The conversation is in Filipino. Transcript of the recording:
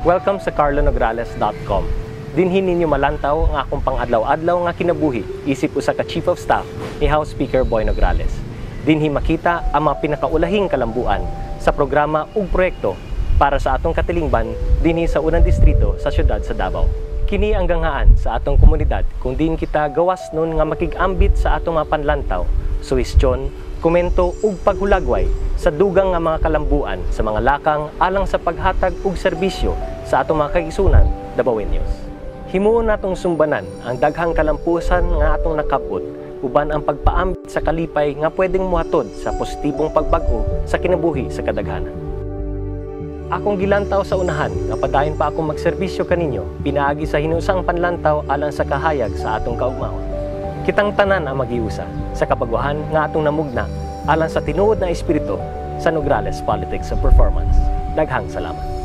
Welcome sa carlonograles.com. Dinhin ninyo malantaw ang akong pang-adlaw-adlaw nga kinabuhi isip usa ka Chief of Staff ni House Speaker Boy Nograles. Dinhi makita ang mga pinakaulahing kalambuan sa programa ug proyekto para sa atong katilingban dinhi sa unang distrito sa siyudad sa Davao. Kini ang ganghaan sa atong komunidad kung din kita gawas nun nga makig-ambit sa atong mga panlantaw, suwestyon, komento ug paghulagway sa dugang nga mga kalambuan sa mga lakang alang sa paghatag ug serbisyo sa atong mga kaigsunan, Davaoenos. Himuon natong sumbanan ang daghang kalampusan nga atong nakabot uban ang pagpaambit sa kalipay nga pwedeng muhatod sa positibong pagbag-o sa kinabuhi sa kadaghanan. Akong gilantaw sa unahan nga padayon pa akong magserbisyo kaninyo pinaagi sa hinusang panlantaw alang sa kahayag sa atong kaugmaon. Kitang tanan ang magiusa sa kapagwahan nga atong namugna alang sa tinuod na espiritu sa Nograles Politics and Performance. Daghang salamat.